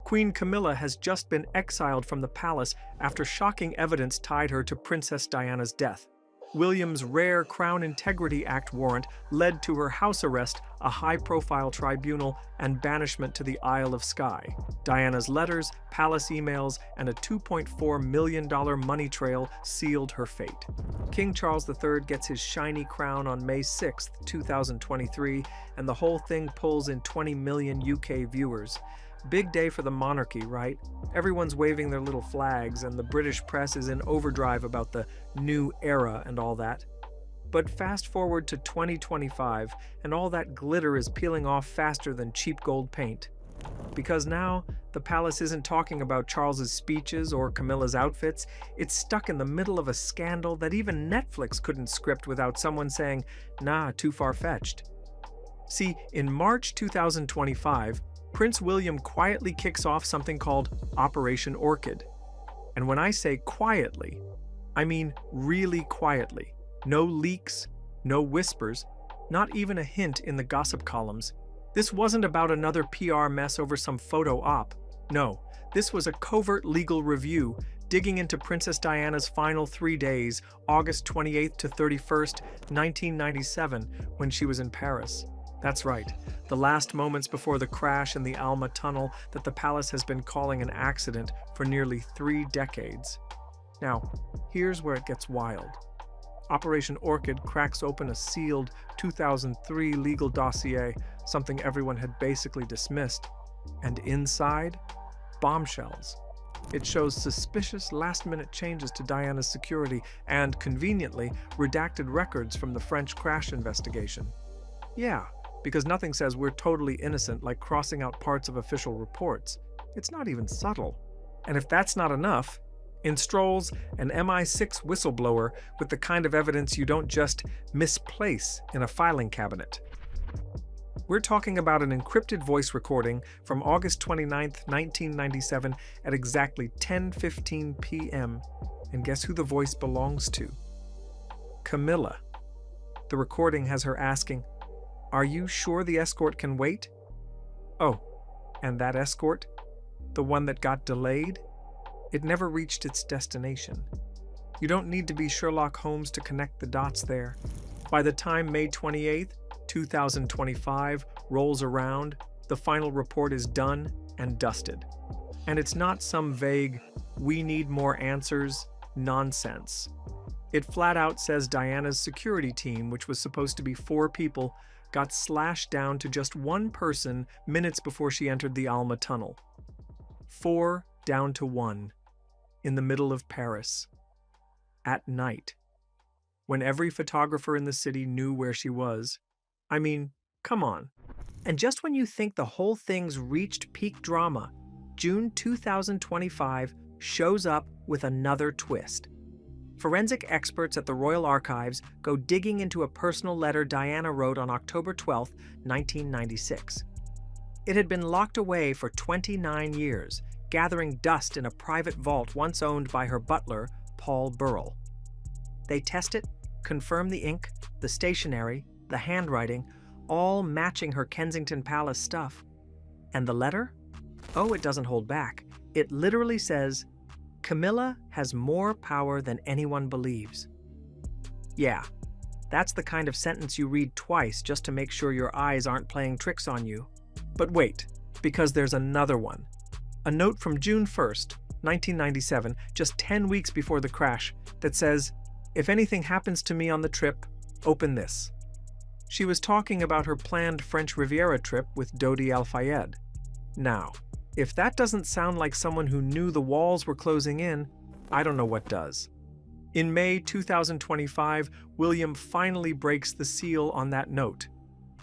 Queen Camilla has just been exiled from the palace after shocking evidence tied her to Princess Diana's death. William's rare Crown Integrity Act warrant led to her house arrest, a high-profile tribunal, and banishment to the Isle of Skye. Diana's letters, palace emails, and a $2.4 million money trail sealed her fate. King Charles III gets his shiny crown on May 6, 2023, and the whole thing pulls in 20 million UK viewers. Big day for the monarchy, right? Everyone's waving their little flags, and the British press is in overdrive about the new era and all that. But fast forward to 2025, and all that glitter is peeling off faster than cheap gold paint. Because now, the palace isn't talking about Charles's speeches or Camilla's outfits. It's stuck in the middle of a scandal that even Netflix couldn't script without someone saying, "Nah, too far-fetched." See, in March 2025, Prince William quietly kicks off something called Operation Orchid. And when I say quietly, I mean really quietly. No leaks, no whispers, not even a hint in the gossip columns. This wasn't about another PR mess over some photo op. No, this was a covert legal review digging into Princess Diana's final 3 days, August 28th to 31st, 1997, when she was in Paris. That's right, the last moments before the crash in the Alma Tunnel that the palace has been calling an accident for nearly 3 decades. Now, here's where it gets wild. Operation Orchid cracks open a sealed 2003 legal dossier, something everyone had basically dismissed. And inside, bombshells. It shows suspicious last-minute changes to Diana's security and, conveniently, redacted records from the French crash investigation. Yeah, because nothing says we're totally innocent like crossing out parts of official reports. It's not even subtle. And if that's not enough, in strolls an MI6 whistleblower with the kind of evidence you don't just misplace in a filing cabinet. We're talking about an encrypted voice recording from August 29, 1997 at exactly 10:15 p.m. And guess who the voice belongs to? Camilla. The recording has her asking, "Are you sure the escort can wait?" Oh, and that escort? The one that got delayed? It never reached its destination. You don't need to be Sherlock Holmes to connect the dots there. By the time May 28, 2025 rolls around, the final report is done and dusted. And it's not some vague, "we need more answers" nonsense. It flat out says Diana's security team, which was supposed to be 4 people, got slashed down to just 1 person minutes before she entered the Alma Tunnel. 4 down to 1. In the middle of Paris. At night. When every photographer in the city knew where she was. I mean, come on. And just when you think the whole thing's reached peak drama, June 2025 shows up with another twist. Forensic experts at the Royal Archives go digging into a personal letter Diana wrote on October 12, 1996. It had been locked away for 29 years, gathering dust in a private vault once owned by her butler, Paul Burrell. They test it, confirm the ink, the stationery, the handwriting, all matching her Kensington Palace stuff. And the letter? Oh, it doesn't hold back. It literally says, "Camilla has more power than anyone believes." Yeah, that's the kind of sentence you read twice just to make sure your eyes aren't playing tricks on you. But wait, because there's another one. A note from June 1st, 1997, just 10 weeks before the crash, that says, "If anything happens to me on the trip, open this." She was talking about her planned French Riviera trip with Dodi Al-Fayed. Now, if that doesn't sound like someone who knew the walls were closing in, I don't know what does. In May 2025, William finally breaks the seal on that note.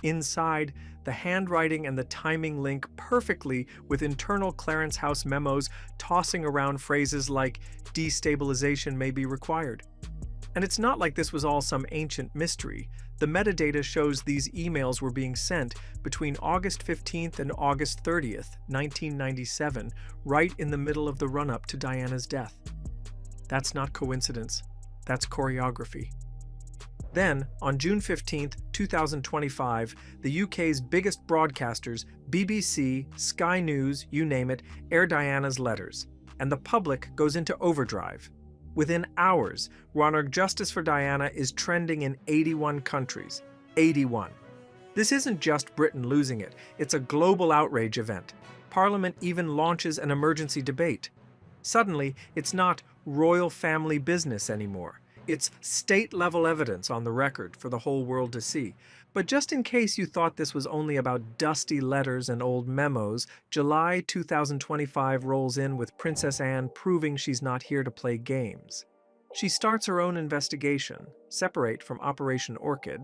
Inside, the handwriting and the timing link perfectly with internal Clarence House memos tossing around phrases like "destabilization may be required." And it's not like this was all some ancient mystery. The metadata shows these emails were being sent between August 15th and August 30th, 1997, right in the middle of the run-up to Diana's death. That's not coincidence. That's choreography. Then, on June 15, 2025, the UK's biggest broadcasters, BBC, Sky News, you name it, air Diana's letters, and the public goes into overdrive. Within hours, Ronald Justice for Diana is trending in 81 countries. 81. This isn't just Britain losing it, it's a global outrage event. Parliament even launches an emergency debate. Suddenly, it's not royal family business anymore. It's state-level evidence on the record for the whole world to see. But just in case you thought this was only about dusty letters and old memos, July 2025 rolls in with Princess Anne proving she's not here to play games. She starts her own investigation, separate from Operation Orchid,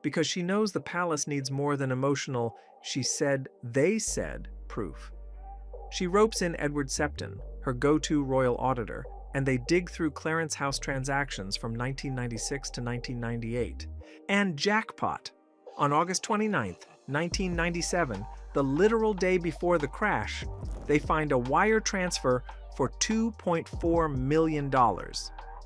because she knows the palace needs more than emotional, she said, they said, proof. She ropes in Edward Septon, her go-to royal auditor, and they dig through Clarence House transactions from 1996 to 1998. And jackpot! On August 29, 1997, the literal day before the crash, they find a wire transfer for $2.4 million.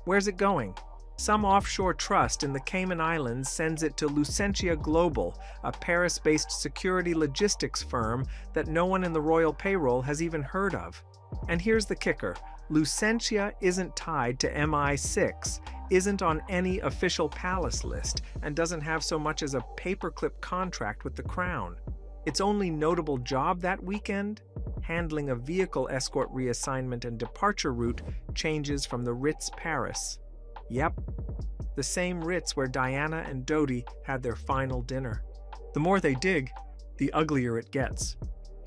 Where's it going? Some offshore trust in the Cayman Islands sends it to Lucentia Global, a Paris-based security logistics firm that no one in the royal payroll has even heard of. And here's the kicker. Lucentia isn't tied to MI6, isn't on any official palace list, and doesn't have so much as a paperclip contract with the crown. Its only notable job that weekend? Handling a vehicle escort reassignment and departure route changes from the Ritz Paris. Yep, the same Ritz where Diana and Dodi had their final dinner. The more they dig, the uglier it gets.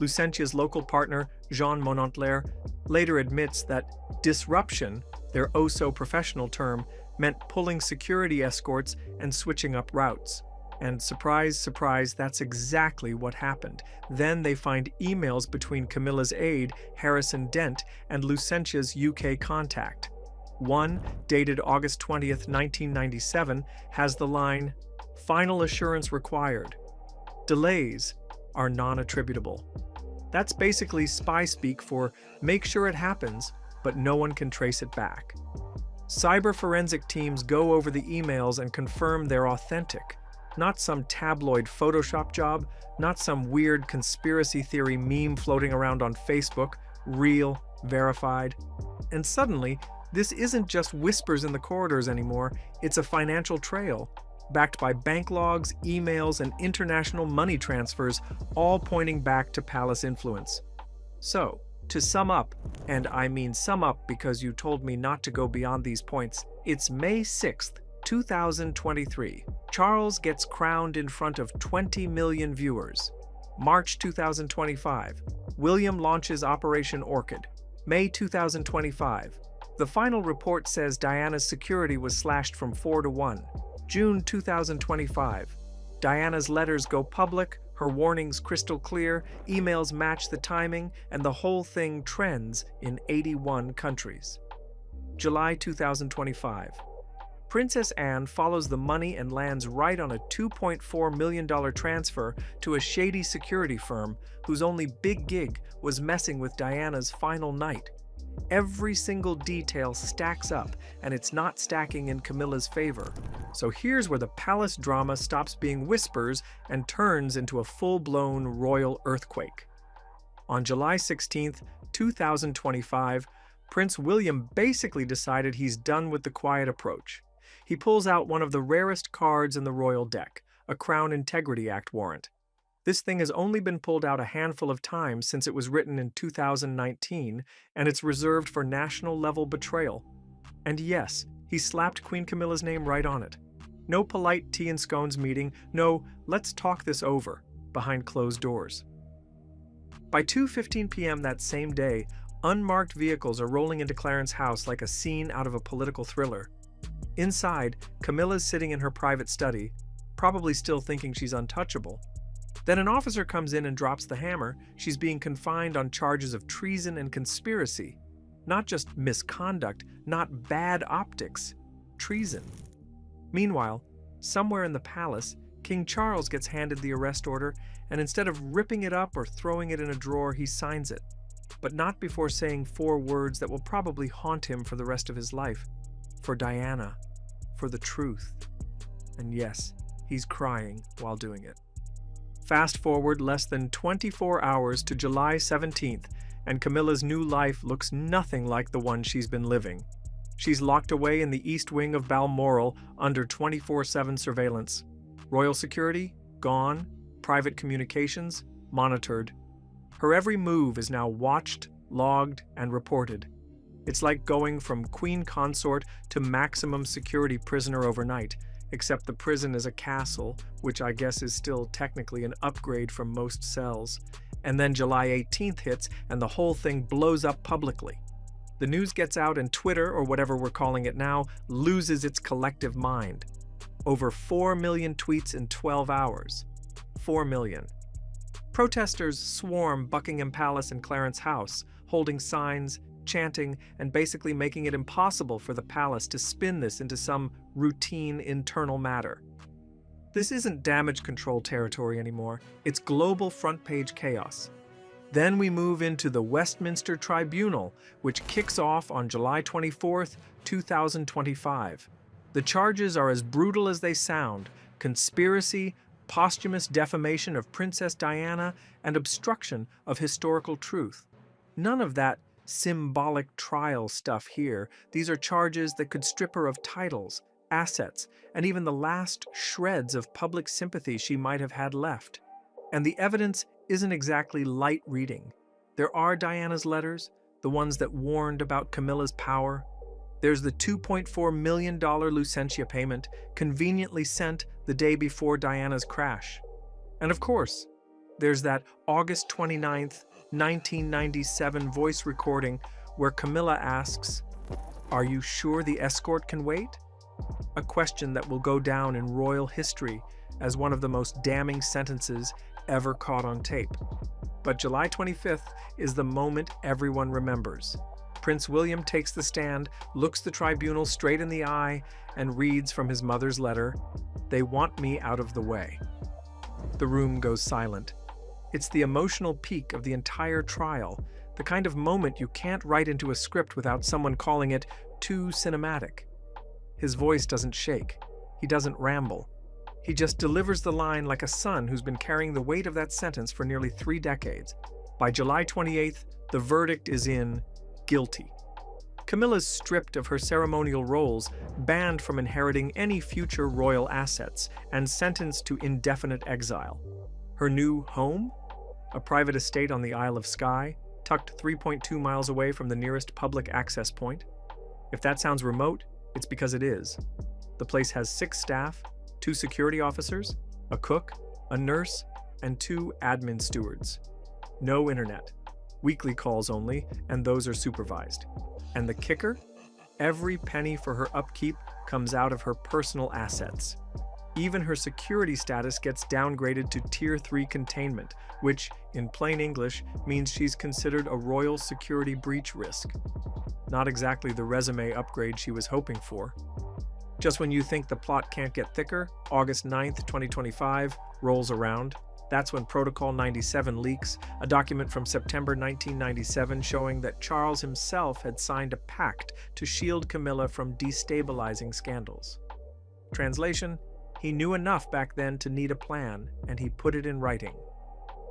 Lucentia's local partner, Jean Monantler, later admits that disruption, their oh-so-professional term, meant pulling security escorts and switching up routes. And surprise, surprise, that's exactly what happened. Then they find emails between Camilla's aide, Harrison Dent, and Lucentia's UK contact. One, dated August 20th, 1997, has the line, "Final assurance required. Delays are non-attributable." That's basically spy speak for make sure it happens, but no one can trace it back. Cyber forensic teams go over the emails and confirm they're authentic. Not some tabloid Photoshop job, not some weird conspiracy theory meme floating around on Facebook, real, verified. And suddenly, this isn't just whispers in the corridors anymore, it's a financial trail, backed by bank logs, emails, and international money transfers, all pointing back to palace influence. So, to sum up, and I mean sum up because you told me not to go beyond these points, it's May 6th, 2023. Charles gets crowned in front of 20 million viewers. March 2025. William launches Operation Orchid. May 2025. The final report says Diana's security was slashed from 4 to 1. June 2025. Diana's letters go public, her warnings crystal clear, emails match the timing, and the whole thing trends in 81 countries. July 2025. Princess Anne follows the money and lands right on a $2.4 million transfer to a shady security firm whose only big gig was messing with Diana's final night. Every single detail stacks up, and it's not stacking in Camilla's favor. So here's where the palace drama stops being whispers and turns into a full-blown royal earthquake. On July 16, 2025, Prince William basically decided he's done with the quiet approach. He pulls out one of the rarest cards in the royal deck, a Crown Integrity Act warrant. This thing has only been pulled out a handful of times since it was written in 2019, and it's reserved for national-level betrayal. And yes, he slapped Queen Camilla's name right on it. No polite tea and scones meeting, no let's talk this over, behind closed doors. By 2:15 p.m. that same day, unmarked vehicles are rolling into Clarence House like a scene out of a political thriller. Inside, Camilla's sitting in her private study, probably still thinking she's untouchable. Then an officer comes in and drops the hammer. She's being confined on charges of treason and conspiracy. Not just misconduct, not bad optics, treason. Meanwhile, somewhere in the palace, King Charles gets handed the arrest order, and instead of ripping it up or throwing it in a drawer, he signs it. But not before saying 4 words that will probably haunt him for the rest of his life. For Diana. For the truth. And yes, he's crying while doing it. Fast forward less than 24 hours to July 17th, and Camilla's new life looks nothing like the one she's been living. She's locked away in the East Wing of Balmoral under 24/7 surveillance. Royal security? Gone. Private communications? Monitored. Her every move is now watched, logged, and reported. It's like going from queen consort to maximum security prisoner overnight, except the prison is a castle, which I guess is still technically an upgrade from most cells. And then July 18th hits and the whole thing blows up publicly. The news gets out and Twitter, or whatever we're calling it now, loses its collective mind. Over 4 million tweets in 12 hours. 4 million. Protesters swarm Buckingham Palace and Clarence House, holding signs, chanting, and basically making it impossible for the palace to spin this into some routine internal matter. This isn't damage control territory anymore, it's global front-page chaos. Then we move into the Westminster Tribunal, which kicks off on July 24th, 2025. The charges are as brutal as they sound: conspiracy, posthumous defamation of Princess Diana, and obstruction of historical truth. None of that symbolic trial stuff here. These are charges that could strip her of titles, assets, and even the last shreds of public sympathy she might have had left. And the evidence isn't exactly light reading. There are Diana's letters, the ones that warned about Camilla's power. There's the $2.4 million Lucentia payment, conveniently sent the day before Diana's crash. And of course, there's that August 29th, 1997 voice recording where Camilla asks, "Are you sure the escort can wait?" A question that will go down in royal history as one of the most damning sentences ever caught on tape. But July 25th is the moment everyone remembers. Prince William takes the stand, looks the tribunal straight in the eye, and reads from his mother's letter, "They want me out of the way." The room goes silent. It's the emotional peak of the entire trial, the kind of moment you can't write into a script without someone calling it too cinematic. His voice doesn't shake. He doesn't ramble. He just delivers the line like a son who's been carrying the weight of that sentence for nearly 3 decades. By July 28th, the verdict is in guilty. Camilla's stripped of her ceremonial roles, banned from inheriting any future royal assets, and sentenced to indefinite exile. Her new home? A private estate on the Isle of Skye, tucked 3.2 miles away from the nearest public access point. If that sounds remote, it's because it is. The place has 6 staff, 2 security officers, a cook, a nurse, and 2 admin stewards. No internet. Weekly calls only, and those are supervised. And the kicker? Every penny for her upkeep comes out of her personal assets. Even her security status gets downgraded to Tier 3 containment, which, in plain English, means she's considered a royal security breach risk. Not exactly the resume upgrade she was hoping for. Just when you think the plot can't get thicker, August 9th, 2025 rolls around. That's when Protocol 97 leaks, a document from September 1997 showing that Charles himself had signed a pact to shield Camilla from destabilizing scandals. Translation: he knew enough back then to need a plan, and he put it in writing.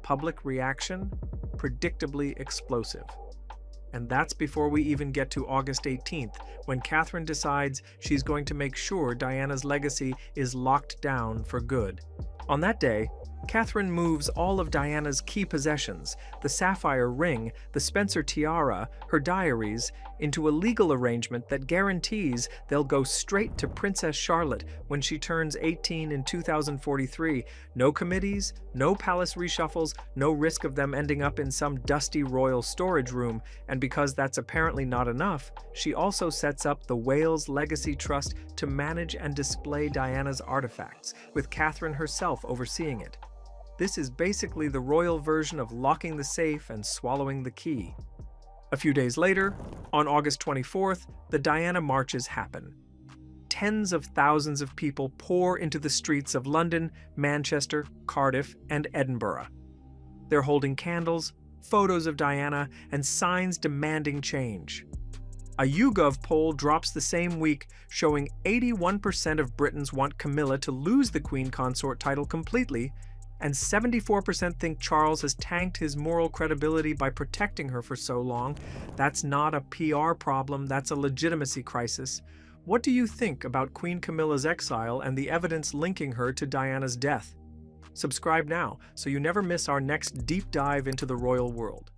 Public reaction? Predictably explosive. And that's before we even get to August 18th, when Catherine decides she's going to make sure Diana's legacy is locked down for good. On that day, Catherine moves all of Diana's key possessions, the sapphire ring, the Spencer tiara, her diaries, into a legal arrangement that guarantees they'll go straight to Princess Charlotte when she turns 18 in 2043. No committees, no palace reshuffles, no risk of them ending up in some dusty royal storage room. And because that's apparently not enough, she also sets up the Wales Legacy Trust to manage and display Diana's artifacts, with Catherine herself overseeing it. This is basically the royal version of locking the safe and swallowing the key. A few days later, on August 24th, the Diana marches happen. Tens of thousands of people pour into the streets of London, Manchester, Cardiff, and Edinburgh. They're holding candles, photos of Diana, and signs demanding change. A YouGov poll drops the same week, showing 81% of Britons want Camilla to lose the Queen Consort title completely, and 74% think Charles has tanked his moral credibility by protecting her for so long. That's not a PR problem, that's a legitimacy crisis. What do you think about Queen Camilla's exile and the evidence linking her to Diana's death? Subscribe now so you never miss our next deep dive into the royal world.